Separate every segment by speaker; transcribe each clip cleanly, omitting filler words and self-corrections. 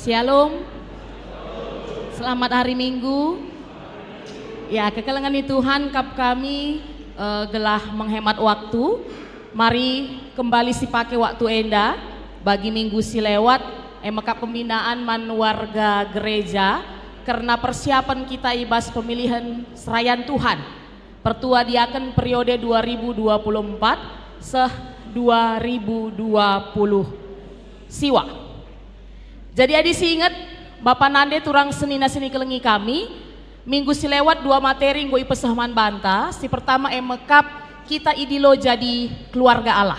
Speaker 1: Shalom. Selamat hari Minggu. Ya, kekelengan Tuhan kami gelah menghemat waktu. Mari kembali si pakai waktu enda bagi minggu si lewat maka pembinaan man warga gereja karena persiapan kita ibas pemilihan serayan Tuhan. Pertua diaken periode 2024 seh 2020 siwa. Jadi adisi ingat Bapak Nande turang senina seni kelengi kami minggu si lewat dua materi nggo ipesahman banta. Si pertama emekap kita idilo jadi keluarga Allah.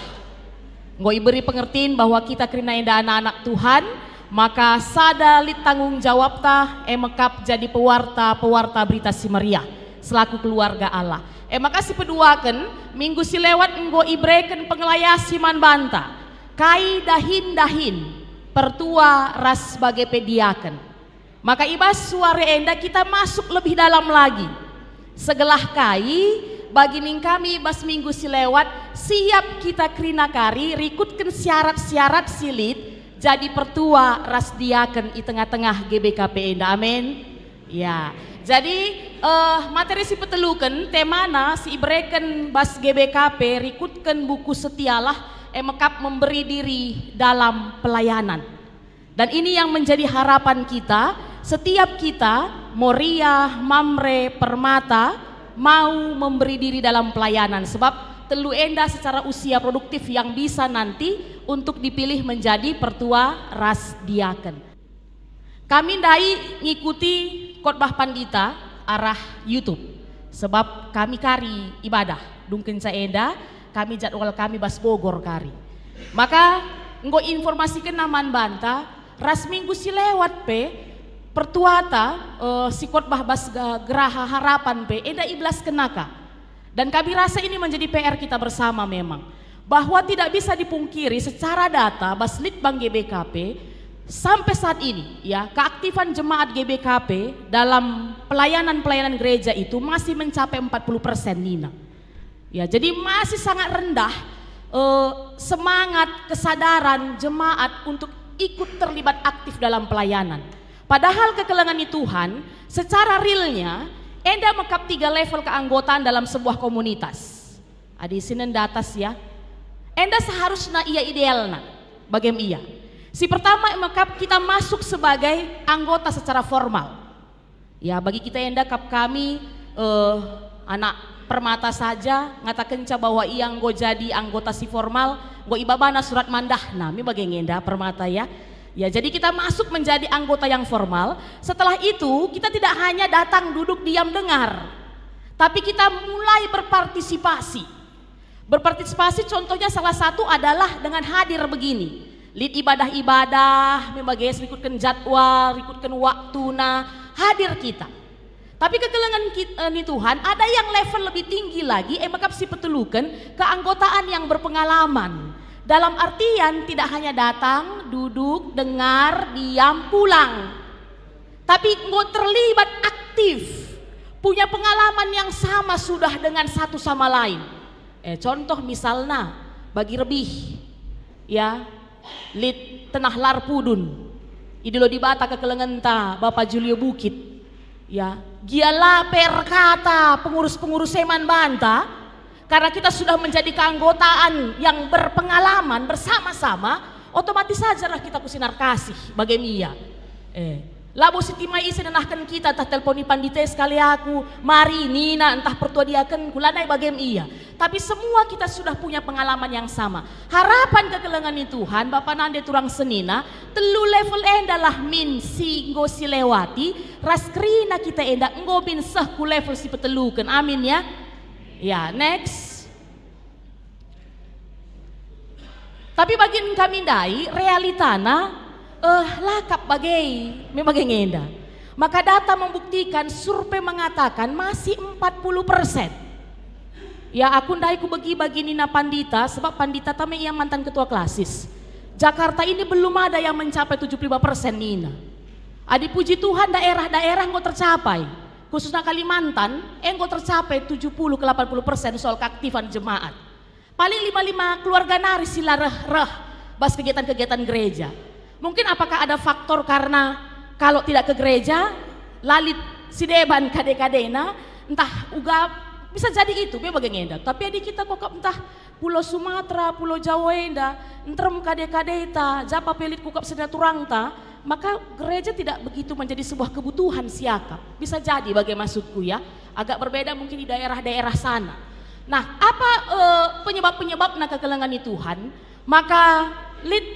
Speaker 1: Nggo iberi pengertiin bahwa kita kerina enda anak-anak Tuhan, maka sadalit tanggung jawab ta emekap jadi pewarta berita si Maria selaku keluarga Allah. Maka si peduaken minggu si lewat nggo ibreken pengelayasi man banta. Kai dahin pertua ras sebagai pediaken. Maka ibas suara enda kita masuk lebih dalam lagi. Segelah kai bagi ning kami bas minggu si lewat siap kita kerina kari rikutkan syarat-syarat silit jadi pertua ras diaken di tengah-tengah GBKP enda. Amin. Ya. Jadi materi si peteluken temana si ibreken bas GBKP rikutkan buku setialah emekap memberi diri dalam pelayanan. Dan ini yang menjadi harapan kita, setiap kita Moria, Mamre, Permata mau memberi diri dalam pelayanan sebab telu enda secara usia produktif yang bisa nanti untuk dipilih menjadi pertua ras diaken. Kami ndai ngikuti khotbah pandita arah YouTube sebab kami kari ibadah dungken enda kami jadwal kami bas Bogor kari. Maka nggo informasikan naman banta ras minggu si lewat pe pertuata si khotbah bas geraha harapan pe eda iblas kenaka. Dan kami rasa ini menjadi PR kita bersama memang bahwa tidak bisa dipungkiri secara data bas Litbang GBKP sampai saat ini ya keaktifan jemaat GBKP dalam pelayanan gereja itu masih mencapai 40% Nina. Ya, jadi masih sangat rendah semangat kesadaran jemaat untuk ikut terlibat aktif dalam pelayanan. Padahal kekelengan Tuhan secara realnya enda mekap 3 level keanggotaan dalam sebuah komunitas. Adi sinen datas ya. Enda seharusnya ia idealna bagem iya. Si pertama mekap kita masuk sebagai anggota secara formal. Ya, bagi kita enda kap kami anak Permata saja ngatakan bahwa ia nggo jadi anggota si formal nggo ibabana surat mandah nami bagi ngenda Permata ya. Ya, jadi kita masuk menjadi anggota yang formal. Setelah itu kita tidak hanya datang duduk diam dengar, tapi kita mulai berpartisipasi. Berpartisipasi contohnya salah satu adalah dengan hadir begini. Lead ibadah-ibadah, membagai ikutkan jadwal, ikutkan waktu, hadir kita. Tapi kekelengan ni Tuhan ada yang level lebih tinggi lagi emakap si petelukan keanggotaan yang berpengalaman. Dalam artian tidak hanya datang, duduk, dengar, diam, pulang. Tapi engkau terlibat aktif. Punya pengalaman yang sama sudah dengan satu sama lain. Contoh misalnya bagi lebih ya Lid Tenah Larpudun. Idilo di Bata kekelengan ta Bapak Julio Bukit. Ya, gialah perkata pengurus-pengurus Seman Banta karena kita sudah menjadi keanggotaan yang berpengalaman bersama-sama, otomatis saja lah kita kusinar kasih bagemia. Labo si timai isi nenahkan kita entah telponi pandite sekali aku, mari Nina entah pertua diaken kulanai bagem iya. Tapi semua kita sudah punya pengalaman yang sama. Harapan kekelengan Tuhan, Bapak Nande turang senina, telu level enda lah min si nggo si lewati, raskrina kita enda nggo min seh ku level si petelukan. Amin ya. Ya, next. Tapi bagi kami dai realitana lakap bagai memang ngenda. Maka data membuktikan survei mengatakan masih 40%. Ya, aku ndai ku bagi Nina Pandita sebab Pandita tame yang mantan ketua klasis. Jakarta ini belum ada yang mencapai 75% Nina. Adi puji Tuhan daerah-daerah engkau tercapai. Khususnya Kalimantan, engkau tercapai 70 ke 80% soal keaktifan jemaat. Paling 5 keluarga nari sila reh bas kegiatan-kegiatan gereja. Mungkin apakah ada faktor karena kalau tidak ke gereja, lalit sideban kade-kadena, entah uga bisa jadi itu, bagaimana? Tapi di kita kok entah Pulau Sumatera, Pulau Jawa enda, entrem kade-kadeta, japa pelit kukap sedaturangta, maka gereja tidak begitu menjadi sebuah kebutuhan siakap. Bisa jadi bagaimana maksudku ya, agak berbeda mungkin di daerah-daerah sana. Nah, apa penyebab-penyebab kekelengan Tuhan? Maka lit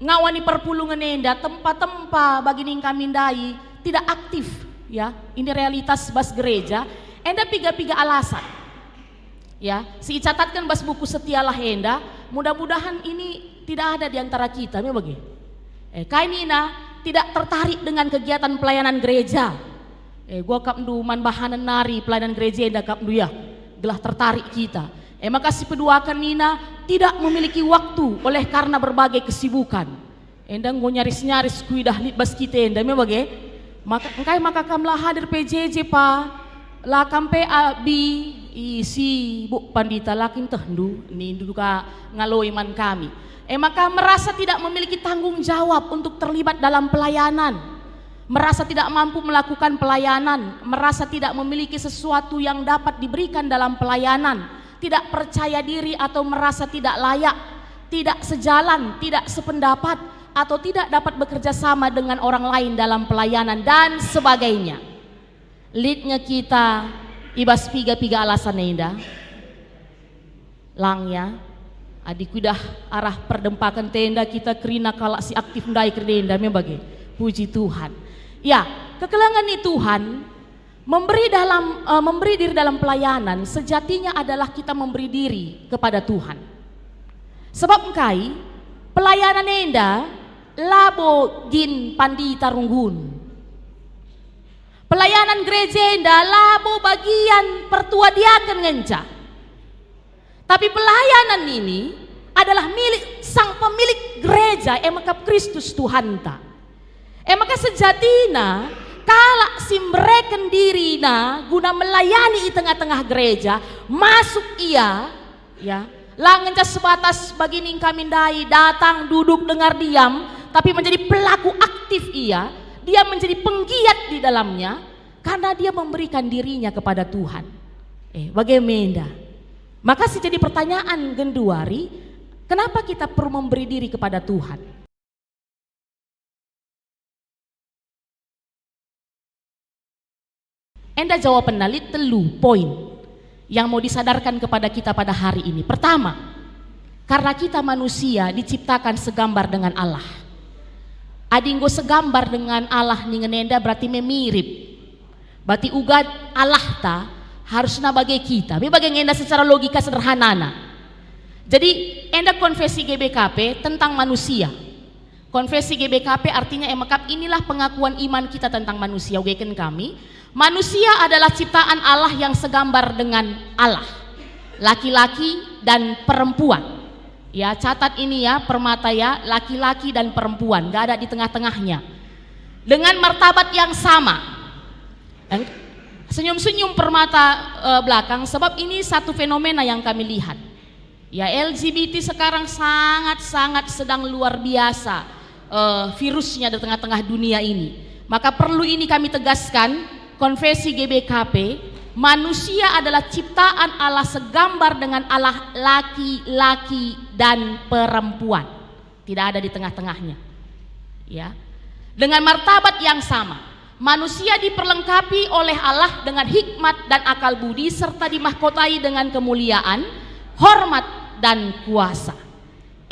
Speaker 1: ngawani perpulungan enda tempat-tempat bagi kami dai tidak aktif ya. Ini realitas bas gereja. Enda piga-piga alasan. Ya, si catatkan bas buku setialah enda. Mudah-mudahan ini tidak ada di antara kita, memang bagi. Kainina tidak tertarik dengan kegiatan pelayanan gereja. Gua kapdu man bahanan nari pelayanan gereja enda kapdu ya. Gelah tertarik kita. Maka si peduakan Nina tidak memiliki waktu oleh karena berbagai kesibukan. Endang go nyaris-nyaris kuidah litbas kita enda memang bagi. Maka kamlah hadir PJJ pa. La kampe abi isi bu pandita lakin tehdu ni duka ngaloi man kami. Maka merasa tidak memiliki tanggung jawab untuk terlibat dalam pelayanan. Merasa tidak mampu melakukan pelayanan, merasa tidak memiliki sesuatu yang dapat diberikan dalam pelayanan, tidak percaya diri atau merasa tidak layak, tidak sejalan, tidak sependapat, atau tidak dapat bekerja sama dengan orang lain dalam pelayanan dan sebagainya. Leadnya kita ibas piga-piga alasan indah langnya adik udah arah perdempakan tenda kita kerina kalak si aktif ndai kerdenda membagai puji Tuhan ya. Kekelangan Tuhan memberi diri dalam pelayanan sejatinya adalah kita memberi diri kepada Tuhan. Sebab kai pelayanan enda labo gin pandita runggun. Pelayanan gereja enda labo bagian pertua diaken ngenca. Tapi pelayanan ini adalah milik sang pemilik gereja emakap Kristus Tuhanta. Maka sejatina kala simbreken dirina guna melayani di tengah-tengah gereja masuk ia ya langenca sebatas bagi kami dai datang duduk dengar diam, tapi menjadi pelaku aktif ia. Dia menjadi penggiat di dalamnya karena dia memberikan dirinya kepada Tuhan. Bagaimana? Maka sih jadi pertanyaan genduari, kenapa kita perlu memberi diri kepada Tuhan? Enda jawab penalit telu poin yang mau disadarkan kepada kita pada hari ini. Pertama, karena kita manusia diciptakan segambar dengan Allah. Adinggo segambar dengan Allah ningenenda berarti memirip. Berarti ugad Allah ta harus nabagai kita. Bagi enda secara logika sederhana. Jadi enda konfesi GBKP tentang manusia. Konfesi GBKP artinya emakap inilah pengakuan iman kita tentang manusia. Ugeken kami, manusia adalah ciptaan Allah yang segambar dengan Allah. Laki-laki dan perempuan. Ya, catat ini ya, permata ya, laki-laki dan perempuan, gak ada di tengah-tengahnya. Dengan martabat yang sama. Senyum-senyum permata belakang, sebab ini satu fenomena yang kami lihat. Ya, LGBT sekarang sangat-sangat sedang luar biasa virusnya di tengah-tengah dunia ini. Maka perlu ini kami tegaskan, konfesi GBKP, manusia adalah ciptaan Allah segambar dengan Allah laki-laki dan perempuan. Tidak ada di tengah-tengahnya. Ya. Dengan martabat yang sama. Manusia diperlengkapi oleh Allah dengan hikmat dan akal budi serta dimahkotai dengan kemuliaan, hormat dan kuasa.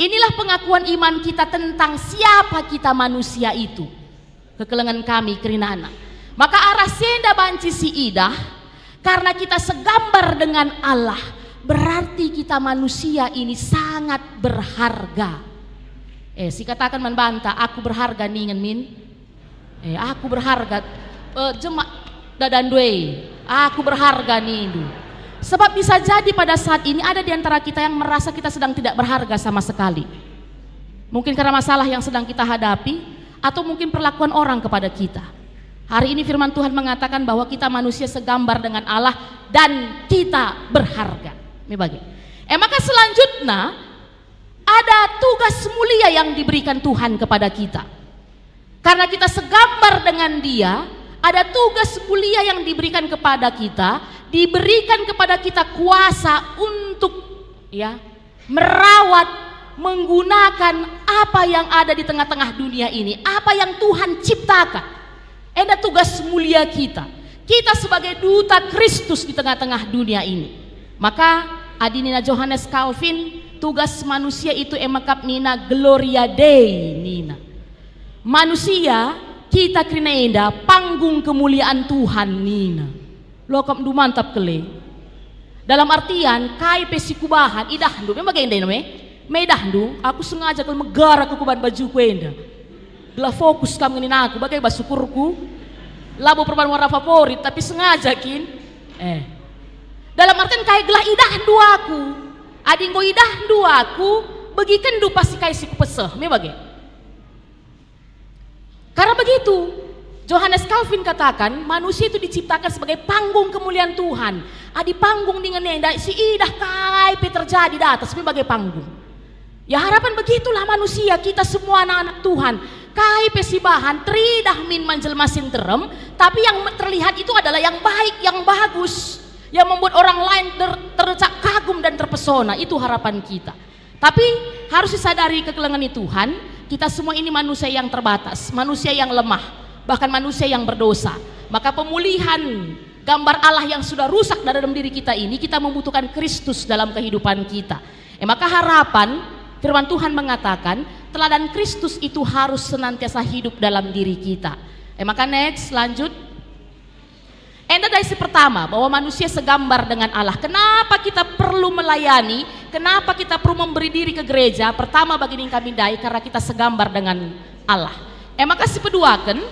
Speaker 1: Inilah pengakuan iman kita tentang siapa kita manusia itu. Kekelengan kami kerinana. Maka arah senda banci si idah karena kita segambar dengan Allah, berarti kita manusia ini sangat berharga. Si katakan membantah, aku berharga ningen min. Aku berharga. Jemak dadan dwe. Aku berharga nindu. Sebab bisa jadi pada saat ini ada di antara kita yang merasa kita sedang tidak berharga sama sekali. Mungkin karena masalah yang sedang kita hadapi atau mungkin perlakuan orang kepada kita. Hari ini firman Tuhan mengatakan bahwa kita manusia segambar dengan Allah dan kita berharga. Maka selanjutnya ada tugas mulia yang diberikan Tuhan kepada kita. Karena kita segambar dengan Dia, ada tugas mulia yang diberikan kepada kita, diberikan kepada kita kuasa untuk merawat, menggunakan apa yang ada di tengah-tengah dunia ini, apa yang Tuhan ciptakan. Ada tugas mulia kita. Kita sebagai duta Kristus di tengah-tengah dunia ini. Maka adinina Johannes Calvin, tugas manusia itu emakap nina Gloria Dei nina. Manusia kita krina enda panggung kemuliaan Tuhan nina. Lokap du mantap kele. Dalam artian kai pesikubahan idahdu memang enda me. Medahdu aku sengaja kalau megara ke kuban baju ku enda. Gela fokus kamu nginin aku bagai basukurku. Labo perban warna favorit tapi sengaja kin. Dalam artian kai gelah idahdu aku. Adinggo idahdu aku begikan du pasti kai siku peseh me bagai. Karena begitu, Johannes Calvin katakan manusia itu diciptakan sebagai panggung kemuliaan Tuhan. Adi panggung dengan nenda si idah kaipe terjadi di atas sebagai panggung. Ya harapan begitulah manusia, kita semua anak-anak Tuhan. Kaipe si bahan tridah min manjelma sinterem, tapi yang terlihat itu adalah yang baik, yang bagus, yang membuat orang lain tercak kagum dan terpesona. Itu harapan kita. Tapi harus disadari kekelengan Tuhan. Kita semua ini manusia yang terbatas, manusia yang lemah, bahkan manusia yang berdosa. Maka pemulihan gambar Allah yang sudah rusak dalam diri kita ini, kita membutuhkan Kristus dalam kehidupan kita. Maka harapan firman Tuhan mengatakan teladan Kristus itu harus senantiasa hidup dalam diri kita. Maka next lanjut. Dari pertama bahwa manusia segambar dengan Allah. Kenapa kita perlu melayani? Kenapa kita perlu memberi diri ke gereja? Pertama bagi kami dai karena kita segambar dengan Allah. Maka si peduakan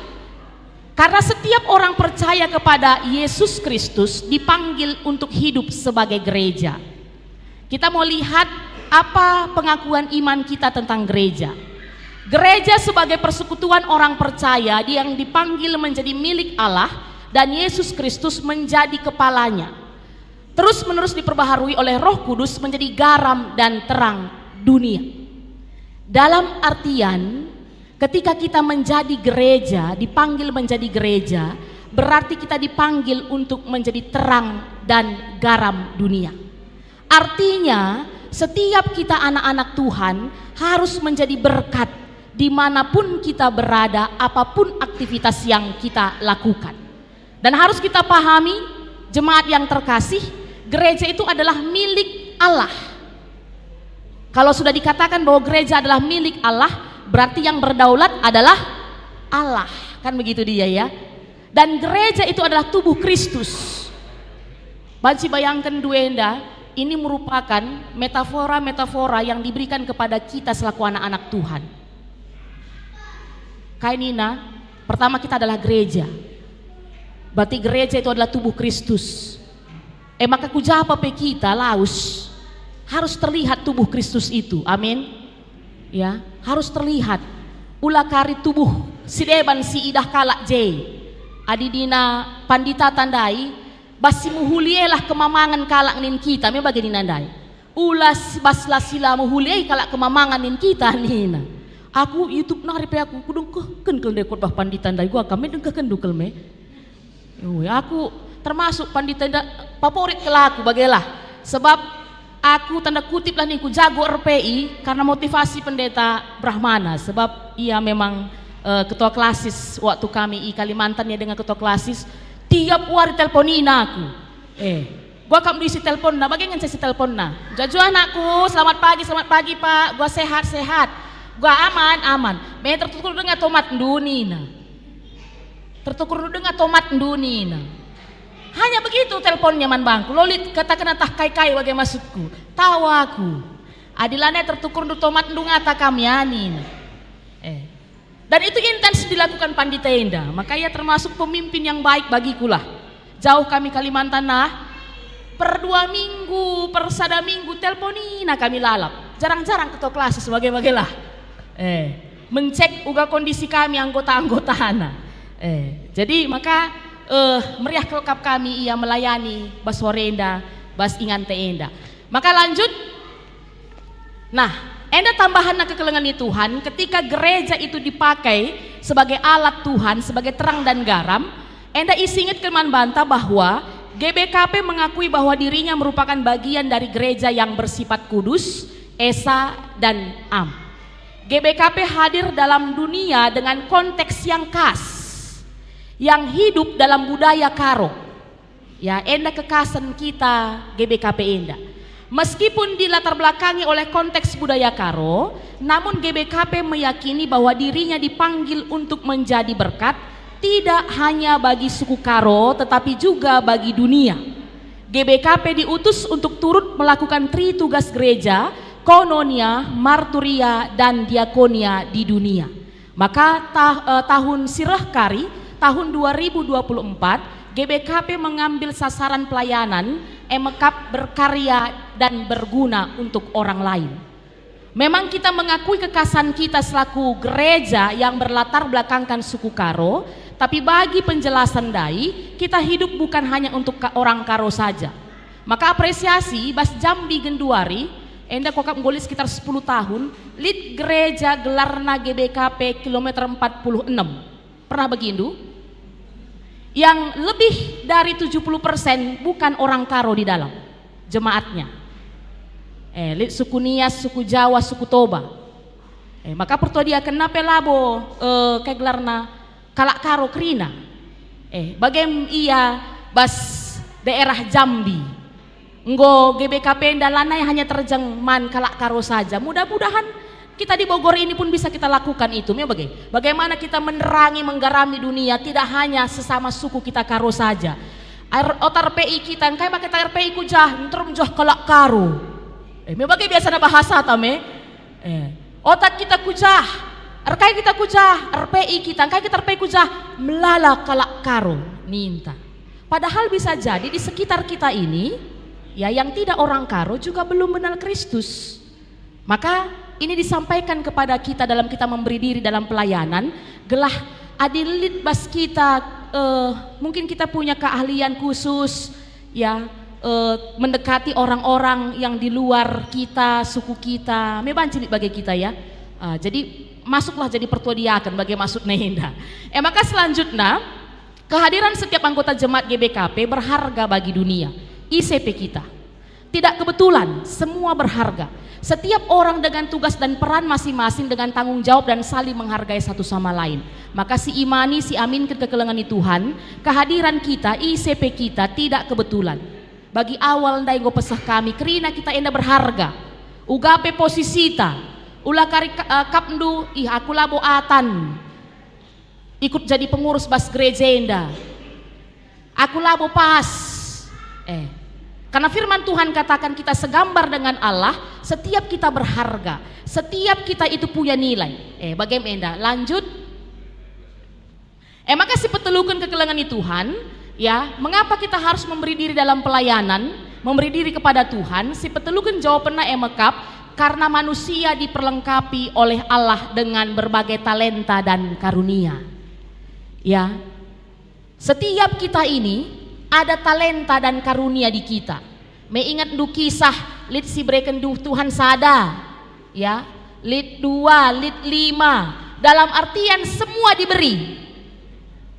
Speaker 1: karena setiap orang percaya kepada Yesus Kristus dipanggil untuk hidup sebagai gereja. Kita mau lihat apa pengakuan iman kita tentang gereja. Gereja sebagai persekutuan orang percaya yang dipanggil menjadi milik Allah dan Yesus Kristus menjadi kepalanya. Terus menerus diperbaharui oleh Roh Kudus menjadi garam dan terang dunia. Dalam artian ketika kita menjadi gereja, dipanggil menjadi gereja, berarti kita dipanggil untuk menjadi terang dan garam dunia. Artinya setiap kita anak-anak Tuhan harus menjadi berkat dimanapun kita berada, apapun aktivitas yang kita lakukan. Dan harus kita pahami, jemaat yang terkasih, gereja itu adalah milik Allah. Kalau sudah dikatakan bahwa gereja adalah milik Allah, berarti yang berdaulat adalah Allah. Kan begitu dia ya. Dan gereja itu adalah tubuh Kristus. Banci bayangkan duenda, ini merupakan metafora-metafora yang diberikan kepada kita selaku anak-anak Tuhan. Kainina, pertama kita adalah gereja. Berarti gereja itu adalah tubuh Kristus. Maka kujapa pe kita laus harus terlihat tubuh Kristus itu. Amin. Ya, harus terlihat. Ulah kari tubuh si deban si idah kalak je. Adidina pandita tandai basi muhulielah kemamangan kalak nin kita me bagi dinandai. Ulah basla sila muhuliei kalak kemamangan nin kita nina. Aku YouTube nari pe aku kudung ken kel dekot bah pandita tandai gua kami dengkeun dukel me. Aku termasuk pandita favorit kelaku bagelah sebab aku tanda kutip lah nih ku jago RPI karena motivasi pendeta Brahmana sebab ia memang ketua klasis waktu kami di Kalimantan ya dengan ketua klasis tiap hari teleponin aku gua kamu diisi telepon nah bagaimana saya si telepon nah jaju anakku selamat pagi pak gua sehat gua aman me tertukur dengan tomat dunina tertukur dengan tomat dunina. Hanya begitu teleponnya man bangku. Lolit katakan tah kai bagai maksudku. Tahu aku. Adilane tertukur du tomat ngata kami anin. Dan itu intens dilakukan pandita Enda. Maka ia termasuk pemimpin yang baik bagikulah. Jauh kami Kalimantan nah. Per 2 minggu, per 1 minggu teleponina kami lalap. Jarang-jarang ketua kelas sebagai-bagailah. Mencek uga kondisi kami anggota-anggotana. Jadi maka meriah kelengkap kami ia melayani bas horenda bas ingan teenda. Maka lanjut. Nah enda tambahan kekelengan ni Tuhan, ketika gereja itu dipakai sebagai alat Tuhan, sebagai terang dan garam, enda isingit keman banta bahwa GBKP mengakui bahwa dirinya merupakan bagian dari gereja yang bersifat kudus, esa dan am. GBKP hadir dalam dunia dengan konteks yang khas, yang hidup dalam budaya karo. Ya, enda kekasan kita GBKP enda. Meskipun dilatar belakangi oleh konteks budaya karo, namun GBKP meyakini bahwa dirinya dipanggil untuk menjadi berkat tidak hanya bagi suku Karo tetapi juga bagi dunia. GBKP diutus untuk turut melakukan tugas gereja, koinonia, marturia dan diakonia di dunia. Maka tahun Sirah Kari tahun 2024 GBKP mengambil sasaran pelayanan emekap berkarya dan berguna untuk orang lain. Memang kita mengakui kekasan kita selaku gereja yang berlatar belakangkan suku Karo, tapi bagi penjelasan dai, kita hidup bukan hanya untuk orang Karo saja. Maka apresiasi Bas Jambi Genduari, enda kokap nggoli sekitar 10 tahun, lead gereja gelarna GBKP kilometer 46. Pernah begindu? Yang lebih dari 70% bukan orang Karo di dalam jemaatnya. Suku Nias, suku Jawa, suku Toba. Maka pertua dia kenapa labo kayak gelarna kalak Karo Krina. Bagaimana ia Bas daerah Jambi. Nggo GBKP ndalana yang hanya terjengman kalak Karo saja. Mudah-mudahan kita di Bogor ini pun bisa kita lakukan itu. Bagaimana kita menerangi, menggarami dunia, tidak hanya sesama suku kita Karo saja. Otar PI kita, kayak pakai tar PI kujah, nterum joh kalak Karo. Bagaimana biasa na bahasa tame? Otak kita kujah, RKI kita kujah, RPI kita, kayak kita RPI kujah, melala kalak Karo, ninta. Padahal bisa jadi di sekitar kita ini, ya yang tidak orang Karo juga belum mengenal Kristus. Maka ini disampaikan kepada kita dalam kita memberi diri dalam pelayanan, gelah adilit bas kita, mungkin kita punya keahlian khusus, ya mendekati orang-orang yang di luar kita, suku kita, memang cilik bagi kita ya. Jadi masuklah jadi pertua diaken bagi maksud nenda. Maka selanjutnya kehadiran setiap anggota jemaat GBKP berharga bagi dunia. ICP kita tidak kebetulan, semua berharga. Setiap orang dengan tugas dan peran masing-masing dengan tanggung jawab dan saling menghargai satu sama lain. Maka si imani, si amin kekelengan Tuhan, kehadiran kita, ICP kita tidak kebetulan. Bagi awal ndai go pesah kami, kerina kita enda berharga. Ugape posisita, ulah kari kapndu, aku labo atan. Ikut jadi pengurus bas gereja enda. Aku labo pas. Karena firman Tuhan katakan kita segambar dengan Allah, setiap kita berharga, setiap kita itu punya nilai. Bagaimana? Lanjut. Maka si petelukan kekelengan Tuhan, ya, mengapa kita harus memberi diri dalam pelayanan, memberi diri kepada Tuhan? Si petelukan jawabannya emekap, karena manusia diperlengkapi oleh Allah dengan berbagai talenta dan karunia. Ya, setiap kita ini ada talenta dan karunia di kita. Mengingat du kisah lid si breken du Tuhan sada, ya, lid 2, lid 5, dalam artian semua diberi.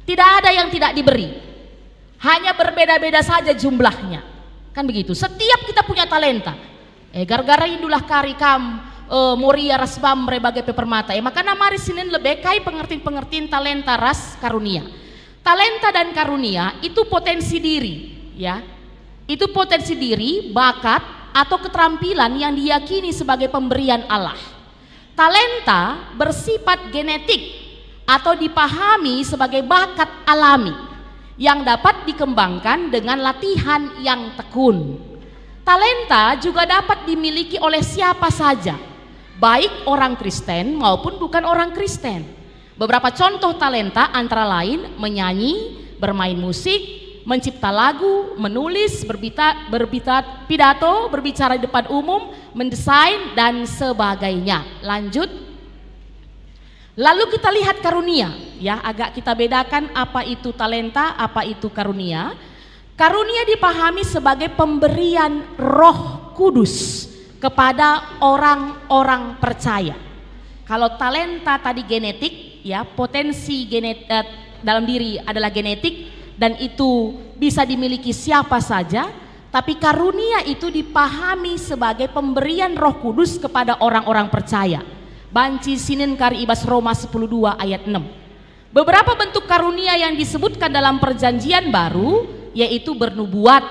Speaker 1: Tidak ada yang tidak diberi. Hanya berbeda-beda saja jumlahnya. Kan begitu. Setiap kita punya talenta. Gara-gara indulah karikam Moria rasbam berbagai pepermata. Maka namari sinin lebih kai pengertian talenta ras karunia. Talenta dan karunia itu potensi diri, ya. Itu potensi diri, bakat atau keterampilan yang diyakini sebagai pemberian Allah. Talenta bersifat genetik atau dipahami sebagai bakat alami yang dapat dikembangkan dengan latihan yang tekun. Talenta juga dapat dimiliki oleh siapa saja, baik orang Kristen maupun bukan orang Kristen. Beberapa contoh talenta antara lain menyanyi, bermain musik, mencipta lagu, menulis, pidato, berbicara di depan umum, mendesain dan sebagainya. Lanjut. Lalu kita lihat karunia, ya, agak kita bedakan apa itu talenta, apa itu karunia. Karunia dipahami sebagai pemberian Roh Kudus kepada orang-orang percaya. Kalau talenta tadi genetik, ya, potensi dalam diri adalah genetik dan itu bisa dimiliki siapa saja, tapi karunia itu dipahami sebagai pemberian Roh Kudus kepada orang-orang percaya. Banci sinin kari ibas Roma 10:2 ayat 6. Beberapa bentuk karunia yang disebutkan dalam perjanjian baru yaitu bernubuat,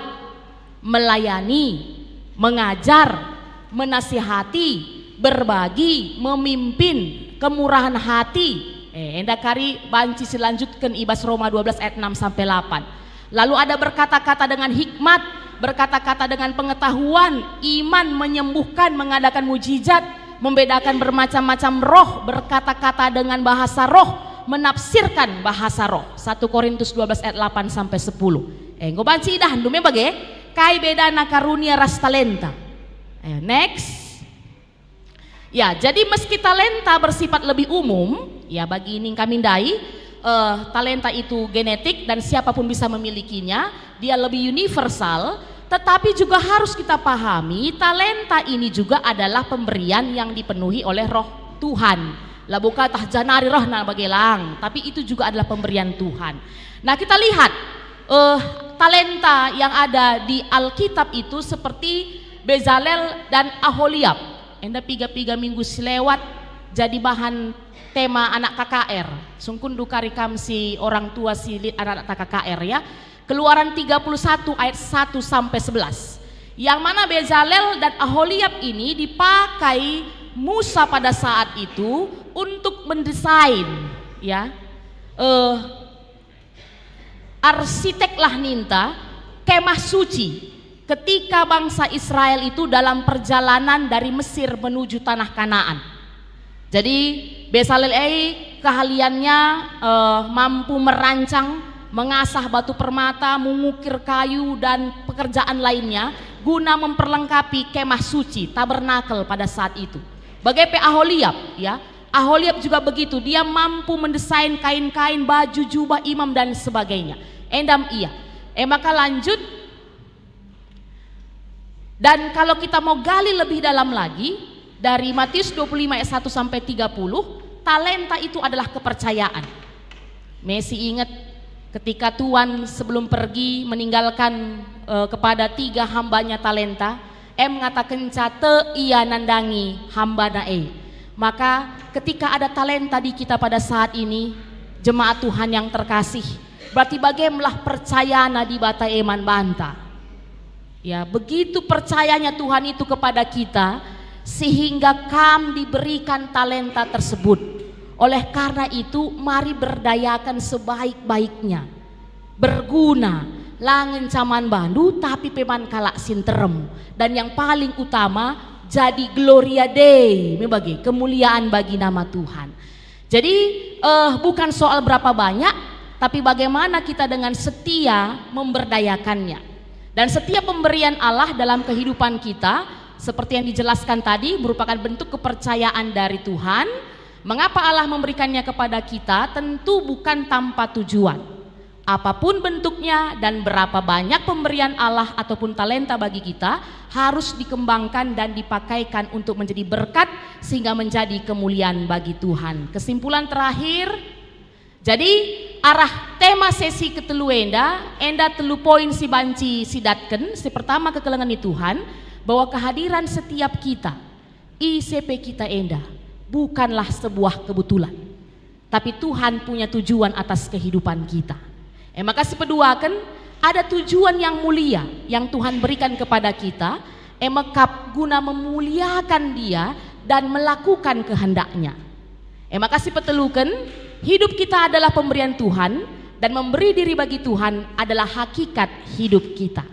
Speaker 1: melayani, mengajar, menasihati, berbagi, memimpin, kemurahan hati. Enda kari banci selanjutkan ibas Roma 12 ayat 6 sampai 8. Lalu ada berkata-kata dengan hikmat, berkata-kata dengan pengetahuan, iman, menyembuhkan, mengadakan mujizat, membedakan bermacam-macam roh, berkata-kata dengan bahasa roh, menafsirkan bahasa roh. 1 Korintus 12 ayat 8 sampai 10. Ngobanci dah handume bage kai bedana karunia ras talenta. Next. Ya, jadi meski talenta bersifat lebih umum, ya bagi ini kami dai, talenta itu genetik dan siapapun bisa memilikinya, dia lebih universal, tetapi juga harus kita pahami talenta ini juga adalah pemberian yang dipenuhi oleh Roh Tuhan. Lah buka tahjanari roh na bagelang, tapi itu juga adalah pemberian Tuhan. Nah, kita lihat talenta yang ada di Alkitab itu seperti Bezalel dan Aholiab. Enda piga minggu selewat jadi bahan tema anak KKR. Sungkun dukari kamsi orang tua silit anak KKR ya. Keluaran 31 ayat 1 sampai 11. Yang mana Bezalel dan Aholiab ini dipakai Musa pada saat itu untuk mendesain, ya, arsiteklah ninta kemah suci ketika bangsa Israel itu dalam perjalanan dari Mesir menuju tanah Kanaan. Jadi Bezalel keahliannya mampu merancang, mengasah batu permata, mengukir kayu dan pekerjaan lainnya guna memperlengkapi kemah suci tabernakel pada saat itu. Bagai Aholiab, ya, Aholiab juga begitu, dia mampu mendesain kain-kain, baju, jubah imam dan sebagainya. Endam iya. Maka lanjut. Dan kalau kita mau gali lebih dalam lagi dari Matius 25 ayat 1 sampai 30, talenta itu adalah kepercayaan. Messi ingat ketika Tuhan sebelum pergi meninggalkan kepada 3 hambanya talenta, mengatakan cate ia nandangi hamba nae. Maka ketika ada talenta di kita pada saat ini, jemaat Tuhan yang terkasih, berarti bagaimana percayana di bata eman banta. Ya, begitu percayanya Tuhan itu kepada kita sehingga kami diberikan talenta tersebut. Oleh karena itu mari berdayakan sebaik-baiknya, berguna, langen caman bandu tapi peman kalak sinterem, dan yang paling utama jadi gloria Dei, bagi kemuliaan bagi nama Tuhan. Jadi bukan soal berapa banyak, tapi bagaimana kita dengan setia memberdayakannya. Dan setiap pemberian Allah dalam kehidupan kita seperti yang dijelaskan tadi merupakan bentuk kepercayaan dari Tuhan. Mengapa Allah memberikannya kepada kita? Tentu bukan tanpa tujuan. Apapun bentuknya dan berapa banyak pemberian Allah ataupun talenta bagi kita harus dikembangkan dan dipakaikan untuk menjadi berkat sehingga menjadi kemuliaan bagi Tuhan. Kesimpulan terakhir, jadi arah tema sesi ketelu enda telu poin si banci sidatken. Si pertama kekelengan di Tuhan, bahwa kehadiran setiap kita, ICP kita enda bukanlah sebuah kebetulan, tapi Tuhan punya tujuan atas kehidupan kita. Maka sepeduakan ada tujuan yang mulia yang Tuhan berikan kepada kita, mekap guna memuliakan Dia dan melakukan kehendaknya. Maka sepetelukan hidup kita adalah pemberian Tuhan dan memberi diri bagi Tuhan adalah hakikat hidup kita.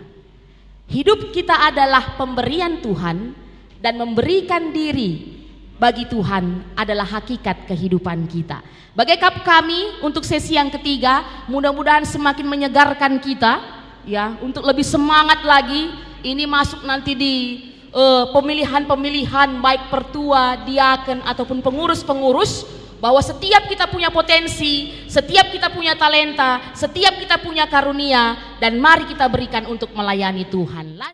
Speaker 1: Hidup kita adalah pemberian Tuhan dan memberikan diri bagi Tuhan adalah hakikat kehidupan kita. Bagai kami untuk sesi yang ketiga, mudah-mudahan semakin menyegarkan kita ya untuk lebih semangat lagi. Ini masuk nanti di pemilihan-pemilihan baik pertua, diaken ataupun pengurus-pengurus, bahwa setiap kita punya potensi, setiap kita punya talenta, setiap kita punya karunia, dan mari kita berikan untuk melayani Tuhan.